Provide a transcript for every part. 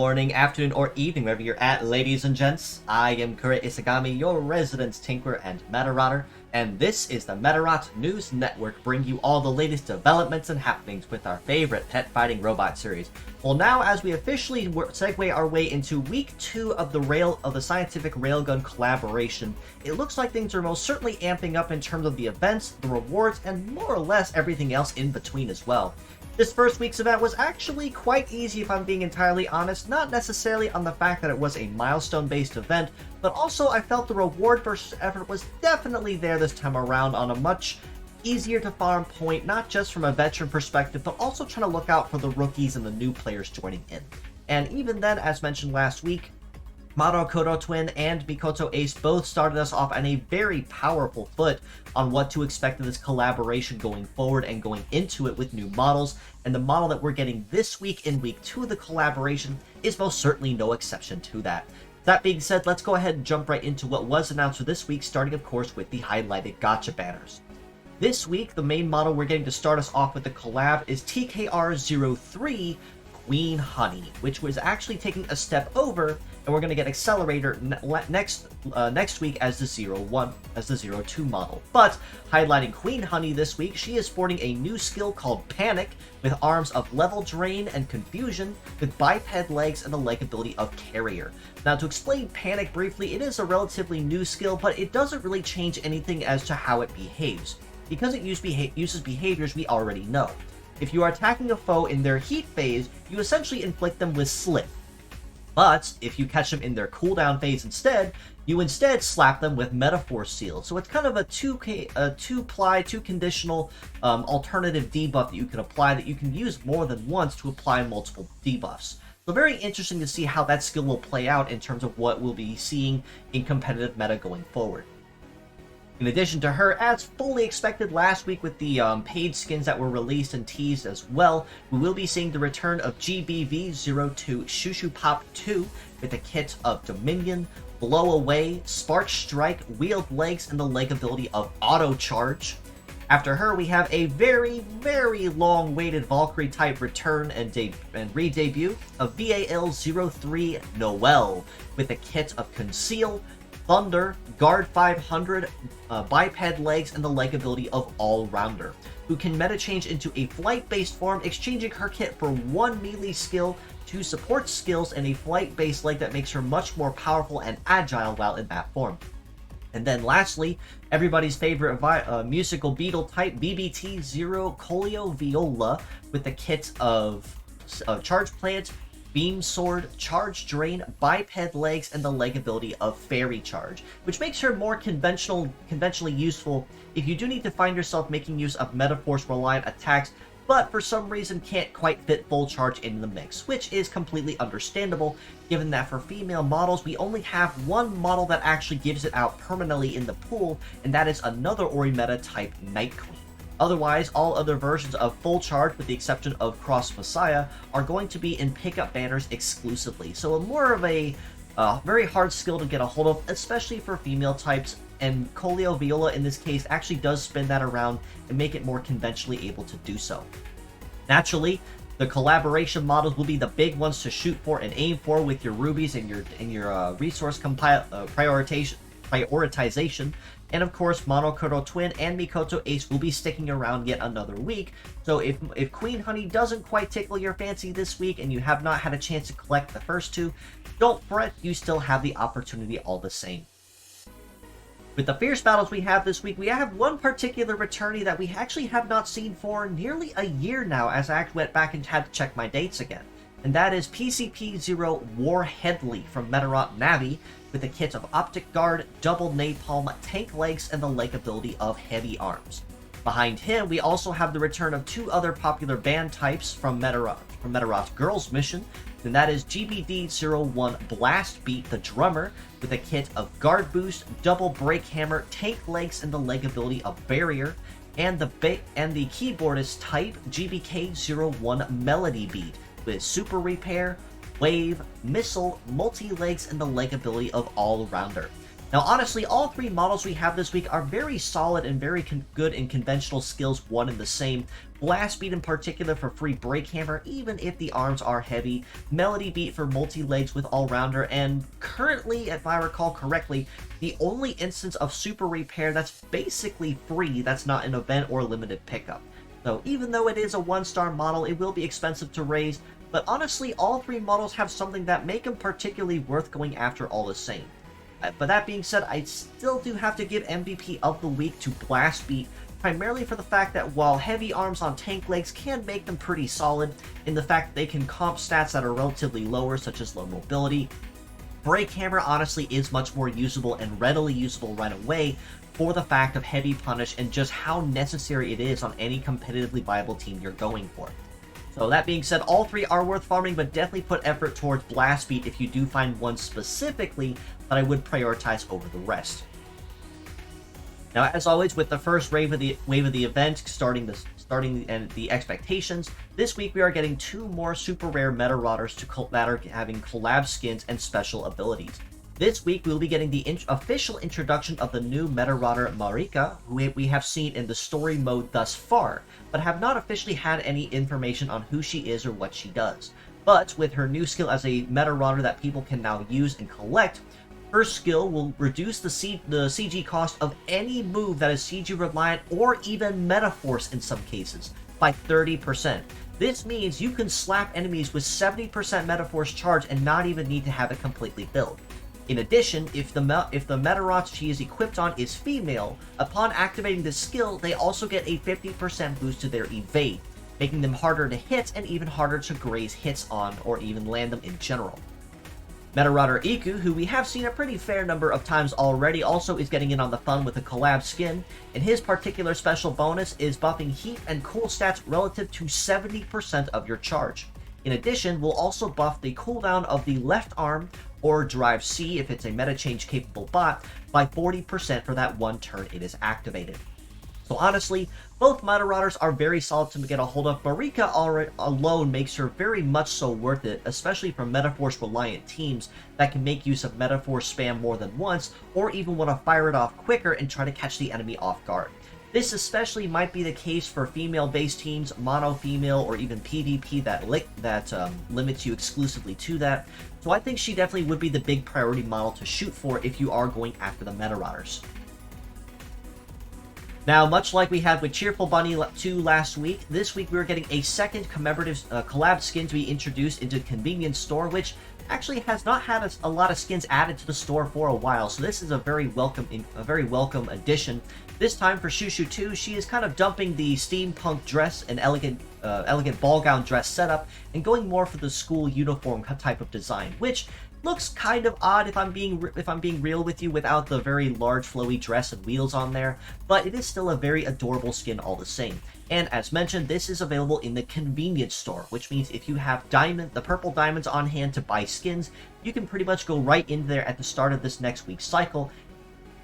morning, afternoon, or evening, wherever you're at, ladies and gents. I am Kure Isagami, your resident tinkerer and Medarotter, and this is the Medarot News Network, bringing you all the latest developments and happenings with our favorite pet fighting robot series. Well, now as we officially segue our way into week 2 of the scientific railgun collaboration, it looks like things are most certainly amping up in terms of the events, the rewards, and more or less everything else in between as well. This first week's event was actually quite easy, if I'm being entirely honest, not necessarily on the fact that it was a milestone-based event, but also I felt the reward versus effort was definitely there this time around on a much easier to farm point, not just from a veteran perspective, but also trying to look out for the rookies and the new players joining in. And even then, as mentioned last week, Madokoto Twin and Mikoto Ace both started us off on a very powerful foot on what to expect of this collaboration going forward and going into it with new models, and the model that we're getting this week in week 2 of the collaboration is most certainly no exception to that. That being said, let's go ahead and jump right into what was announced for this week, starting of course with the highlighted gotcha banners. This week, the main model we're getting to start us off with the collab is TKR03 Queen Honey, which was actually taking a step over, and we're going to get Accelerator next week as the 02 model. But highlighting Queen Honey this week, she is sporting a new skill called Panic, with arms of Level Drain and Confusion, with biped legs and the leg ability of Carrier. Now, to explain Panic briefly, it is a relatively new skill, but it doesn't really change anything as to how it behaves, because it uses behaviors we already know. If you are attacking a foe in their heat phase, you essentially inflict them with Slip. But if you catch them in their cooldown phase instead, you instead slap them with Metaphor Seal. So it's kind of a two conditional alternative debuff that you can apply that you can use more than once to apply multiple debuffs. So very interesting to see how that skill will play out in terms of what we'll be seeing in competitive meta going forward. In addition to her, as fully expected last week with the paid skins that were released and teased as well, we will be seeing the return of GBV02 Shushu Pop 2 with a kit of Dominion, Blow Away, Spark Strike, Wheeled Legs, and the leg ability of Auto Charge. After her, we have a very, very long-awaited Valkyrie type return and re-debut of VAL03 Noelle with a kit of Conceal, Thunder, Guard 500, biped legs, and the leg ability of All-Rounder, who can meta change into a flight-based form, exchanging her kit for one melee skill, 2 support skills, and a flight-based leg that makes her much more powerful and agile while in that form. And then lastly, everybody's favorite musical beetle type, BBT0 Colio Viola, with the kit of Charge Plant, Beam Sword, Charge Drain, biped legs, and the leg ability of Fairy Charge, which makes her more conventionally useful if you do need to find yourself making use of Metaforce reliant attacks, but for some reason can't quite fit full charge into the mix, which is completely understandable, given that for female models, we only have one model that actually gives it out permanently in the pool, and that is another Ori meta type Night Queen. Otherwise, all other versions of full charge, with the exception of Cross Messiah, are going to be in pickup banners exclusively. So more of a very hard skill to get a hold of, especially for female types, and Colio Viola in this case actually does spin that around and make it more conventionally able to do so. Naturally, the collaboration models will be the big ones to shoot for and aim for with your rubies and your resource prioritization. And of course, Madokoto Twin and Mikoto Ace will be sticking around yet another week. So if Queen Honey doesn't quite tickle your fancy this week and you have not had a chance to collect the first 2, don't fret, you still have the opportunity all the same. With the fierce battles we have this week, we have one particular returnee that we actually have not seen for nearly a year now, as I went back and had to check my dates again. And that is PCP0 Warheadley from Medarot Navi, with a kit of Optic Guard, Double Napalm, Tank Legs, and the leg ability of Heavy Arms. Behind him, we also have the return of 2 other popular band types from Medarot's Girls Mission, and that is GBD01 Blast Beat the Drummer, with a kit of Guard Boost, Double Break Hammer, Tank Legs, and the leg ability of Barrier, and the keyboardist type GBK01 Melody Beat, with Super Repair, Wave, Missile, Multi-Legs, and the leg ability of All-Rounder. Now, honestly, all three models we have this week are very solid and very good in conventional skills, one and the same. Blast Beat in particular for free Break Hammer, even if the arms are heavy. Melody Beat for multi-legs with All-Rounder, and currently, if I recall correctly, the only instance of Super Repair that's basically free that's not an event or limited pickup. So even though it is a 1-star model, it will be expensive to raise, but honestly, all three models have something that make them particularly worth going after all the same. But that being said, I still do have to give MVP of the week to Blast Beat, primarily for the fact that while heavy arms on tank legs can make them pretty solid, in the fact that they can comp stats that are relatively lower, such as low mobility, Break Hammer honestly is much more usable and readily usable right away for the fact of heavy punish and just how necessary it is on any competitively viable team you're going for. So that being said, all three are worth farming, but definitely put effort towards Blast Beat if you do find one specifically that I would prioritize over the rest. Now, as always, with the first wave of the event starting the expectations, this week we are getting 2 more super rare Medarots that are having collab skins and special abilities. This week, we'll be getting the official introduction of the new Medarot Marika, who we have seen in the story mode thus far, but have not officially had any information on who she is or what she does. But with her new skill as a Medarot that people can now use and collect, her skill will reduce the CG cost of any move that is CG reliant or even Metaforce in some cases by 30%. This means you can slap enemies with 70% Metaforce charge and not even need to have it completely built. In addition, if the Medarot she is equipped on is female, upon activating this skill, they also get a 50% boost to their evade, making them harder to hit and even harder to graze hits on or even land them in general. Medarot Iku, who we have seen a pretty fair number of times already, also is getting in on the fun with a collab skin, and his particular special bonus is buffing heat and cool stats relative to 70% of your charge. In addition, we'll also buff the cooldown of the left arm, or Drive C if it's a meta change capable bot, by 40% for that one turn it is activated. So honestly, both Medarots are very solid to get a hold of. Marika alone makes her very much so worth it, especially for Metaforce reliant teams that can make use of Metaforce spam more than once, or even want to fire it off quicker and try to catch the enemy off guard. This especially might be the case for female-based teams, mono-female, or even PvP that limits you exclusively to that. So I think she definitely would be the big priority model to shoot for if you are going after the Medarots. Now, much like we had with Cheerful Bunny 2 last week, this week we are getting a second commemorative collab skin to be introduced into the convenience store, which actually has not had a lot of skins added to the store for a while, so this is a very welcome addition. This time for Shushu 2, she is kind of dumping the steampunk dress and elegant ball gown dress setup and going more for the school uniform type of design, which looks kind of odd if I'm being real with you without the very large flowy dress and wheels on there, but it is still a very adorable skin all the same. And as mentioned, this is available in the convenience store, which means if you have the purple diamonds on hand to buy skins, you can pretty much go right in there at the start of this next week's cycle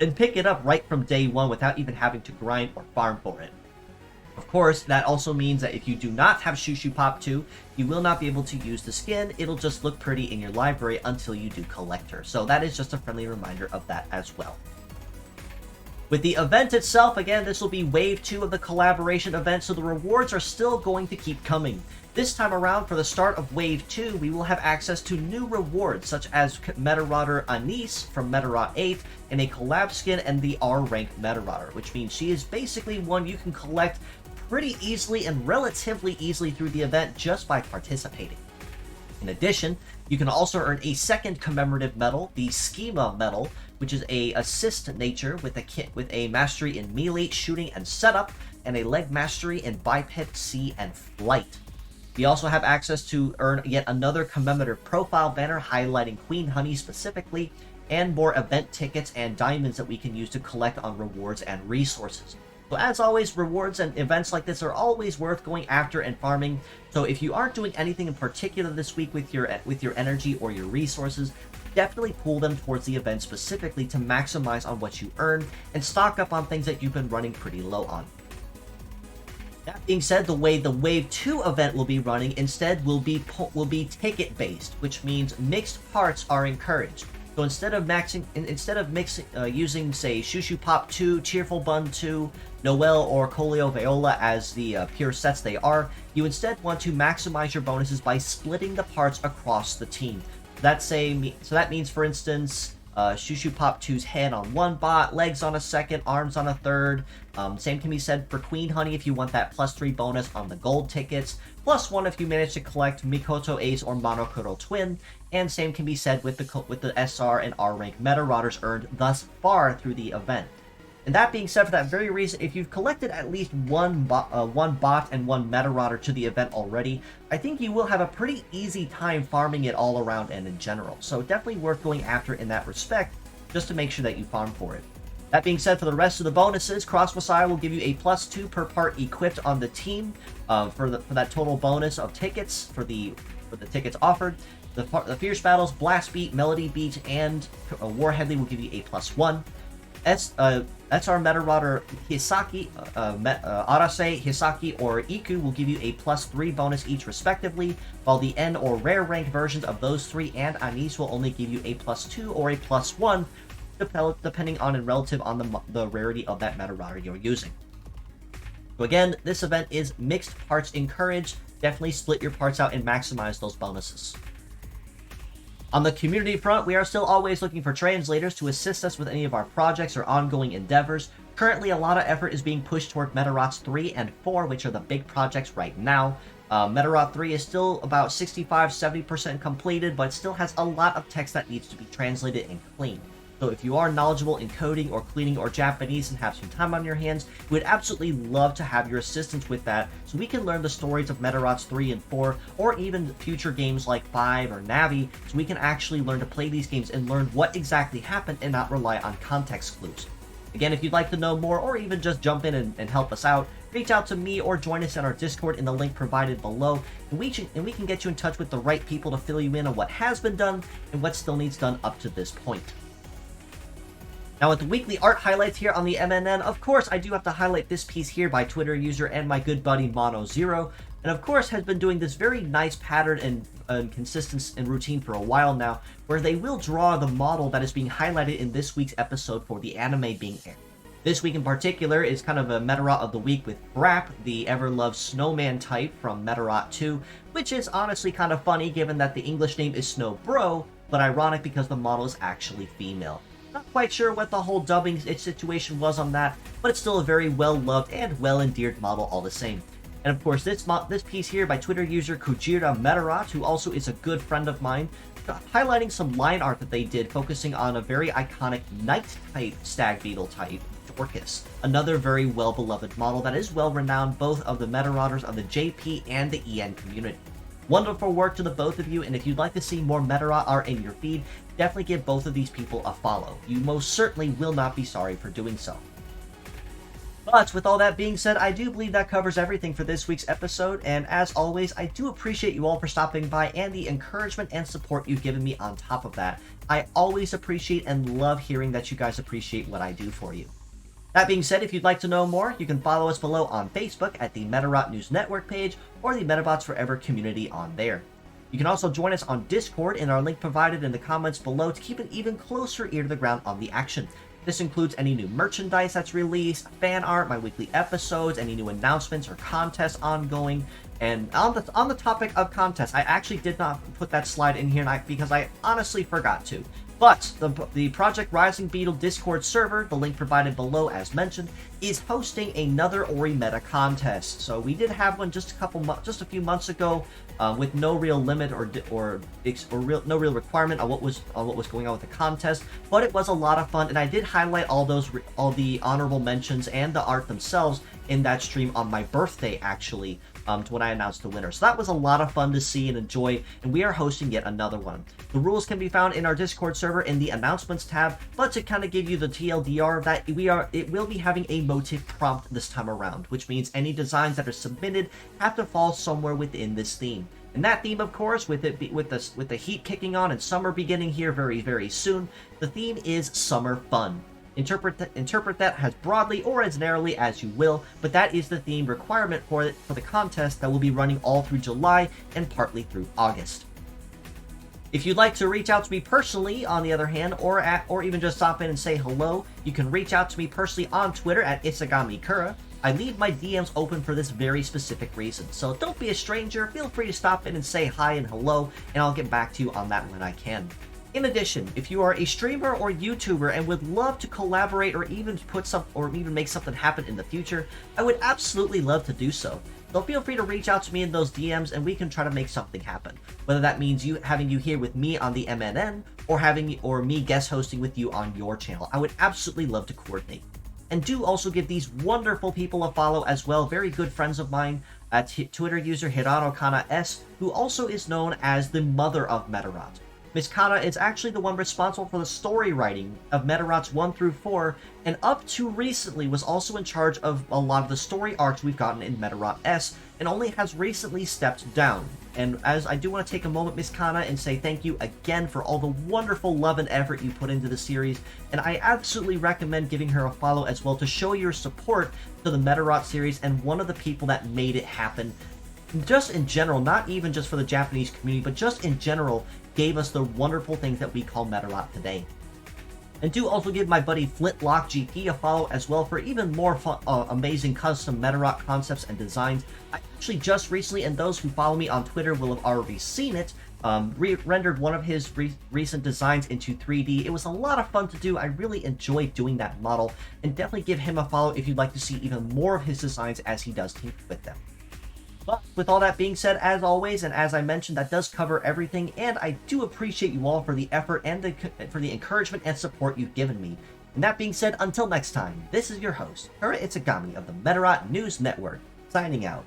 and pick it up right from day one without even having to grind or farm for it. Of course, that also means that if you do not have Shushu Pop 2, you will not be able to use the skin. It'll just look pretty in your library until you do collect her. So that is just a friendly reminder of that as well. With the event itself, again, this will be Wave 2 of the collaboration event, so the rewards are still going to keep coming. This time around, for the start of Wave 2, we will have access to new rewards, such as Medarot Anise from Medarot 8, and a collab skin and the R-ranked Medarot, which means she is basically one you can collect pretty easily and relatively easily through the event just by participating. In addition, you can also earn a second commemorative medal, the Schema medal, which is a assist nature with a mastery in melee, shooting, and setup, and a leg mastery in biped, sea, and flight. We also have access to earn yet another commemorative profile banner highlighting Queen Honey specifically, and more event tickets and diamonds that we can use to collect on rewards and resources. So as always, rewards and events like this are always worth going after and farming. So if you aren't doing anything in particular this week with your energy or your resources, definitely pull them towards the event specifically to maximize on what you earn and stock up on things that you've been running pretty low on. That being said, the way the Wave 2 event will be running instead will be ticket based, which means mixed parts are encouraged. So instead of using, say, Shushu Pop 2, Cheerful Bun 2, Noel, or Colio Viola as the pure sets they are, you instead want to maximize your bonuses by splitting the parts across the team. So that means, for instance, Shushu Pop 2's head on one bot, legs on a second, arms on a third. Same can be said for Queen Honey if you want that +3 bonus on the gold tickets, +1 if you manage to collect Mikoto Ace or Monokuro Twin, and same can be said with the SR and R rank Medarotters earned thus far through the event. And that being said, for that very reason, if you've collected at least one bot and one Medarotter to the event already, I think you will have a pretty easy time farming it all around and in general. So definitely worth going after in that respect, just to make sure that you farm for it. That being said, for the rest of the bonuses, Cross Messiah will give you a +2 per part equipped on the team for that total bonus of tickets for the tickets offered. The Fierce Battles, Blast Beat, Melody Beat, and War Headley will give you a +1. SR Medarotter Hisaki, Arase, Hisaki, or Iku will give you a +3 bonus each respectively, while the N or rare rank versions of those three and Anis will only give you a +2 or a +1, depending on and relative on the rarity of that Medarotter you're using. So again, this event is mixed parts encouraged. Definitely split your parts out and maximize those bonuses. On the community front, we are still always looking for translators to assist us with any of our projects or ongoing endeavors. Currently, a lot of effort is being pushed toward Medarots 3 and 4, which are the big projects right now. Medarot 3 is still about 65-70% completed, but still has a lot of text that needs to be translated and cleaned. So if you are knowledgeable in coding or cleaning or Japanese and have some time on your hands, we would absolutely love to have your assistance with that so we can learn the stories of Medarots 3 and 4, or even future games like 5 or Navi, so we can actually learn to play these games and learn what exactly happened and not rely on context clues. Again, if you'd like to know more or even just jump in and help us out, reach out to me or join us in our Discord in the link provided below, and we can get you in touch with the right people to fill you in on what has been done and what still needs done up to this point. Now, with the weekly art highlights here on the MNN, of course, I do have to highlight this piece here by Twitter user and my good buddy Mono0, and of course has been doing this very nice pattern and consistency and routine for a while now, where they will draw the model that is being highlighted in this week's episode for the anime being aired. This week in particular is kind of a Medarot of the week with Brap, the ever-loved snowman type from Medarot 2, which is honestly kind of funny given that the English name is Snow Bro, but ironic because the model is actually female. Not quite sure what the whole dubbing situation was on that, but it's still a very well-loved and well-endeared model all the same. And of course, this piece here by Twitter user Kurojiri Medarot, who also is a good friend of mine, highlighting some line art that they did focusing on a very iconic Knight-type Stag Beetle type, Dorcas. Another very well-beloved model that is well-renowned both of the Medarotters of the JP and the EN community. Wonderful work to the both of you, and if you'd like to see more Medarot art in your feed, definitely give both of these people a follow. You most certainly will not be sorry for doing so. But with all that being said, I do believe that covers everything for this week's episode, and as always, I do appreciate you all for stopping by and the encouragement and support you've given me on top of that. I always appreciate and love hearing that you guys appreciate what I do for you. That being said, if you'd like to know more, you can follow us below on Facebook at the Medarot News Network page or the Metabots Forever community on there. You can also join us on Discord in our link provided in the comments below to keep an even closer ear to the ground on the action. This includes any new merchandise that's released, fan art, my weekly episodes, any new announcements or contests ongoing. And on the topic of contests, I actually did not put that slide in here because I honestly forgot to. But the Project Rising Beetle Discord server, the link provided below as mentioned, is hosting another Ori Meta contest. So we did have one just a few months ago, with no real limit or no real requirement on what was going on with the contest. But it was a lot of fun, and I did highlight all the honorable mentions and the art themselves in that stream on my birthday, actually, to when I announced the winner. So that was a lot of fun to see and enjoy, and we are hosting yet another one. The rules can be found in our Discord server in the announcements tab, but to kind of give you the TLDR of that, it will be having a motif prompt this time around, which means any designs that are submitted have to fall somewhere within this theme. And that theme, of course, with the heat kicking on and summer beginning here very, very soon, the theme is summer fun. Interpret that as broadly or as narrowly as you will, but that is the theme requirement for the contest that will be running all through July and partly through August. If you'd like to reach out to me personally, on the other hand, or even just stop in and say hello, you can reach out to me personally on Twitter at IsagamIKura. I leave my DMs open for this very specific reason, so don't be a stranger, feel free to stop in and say hi and hello, and I'll get back to you on that when I can. In addition, if you are a streamer or YouTuber and would love to collaborate or even make something happen in the future, I would absolutely love to do so. So feel free to reach out to me in those DMs and we can try to make something happen. Whether that means having you here with me on the MNN or me guest hosting with you on your channel. I would absolutely love to coordinate. And do also give these wonderful people a follow as well, very good friends of mine, Twitter user Hirano Kana S, who also is known as the mother of Medarot. Miss Kana is actually the one responsible for the story writing of Medarots 1 through 4, and up to recently was also in charge of a lot of the story arcs we've gotten in Medarot S, and only has recently stepped down. And as I do want to take a moment, Miss Kana, and say thank you again for all the wonderful love and effort you put into the series, and I absolutely recommend giving her a follow as well to show your support to the Medarot series and one of the people that made it happen. Just in general, not even just for the Japanese community, but just in general, gave us the wonderful things that we call Medarot today. And do also give my buddy Flintlock GP a follow as well for even more fun, amazing custom Medarot concepts and designs. I actually just recently, and those who follow me on Twitter will have already seen it, rendered one of his recent designs into 3D. It was a lot of fun to do. I really enjoyed doing that model, and definitely give him a follow if you'd like to see even more of his designs as he does tinker with them. But with all that being said, as always, and as I mentioned, that does cover everything, and I do appreciate you all for the effort and for the encouragement and support you've given me. And that being said, until next time, this is your host, Kura Itsugami of the Medarot News Network, signing out.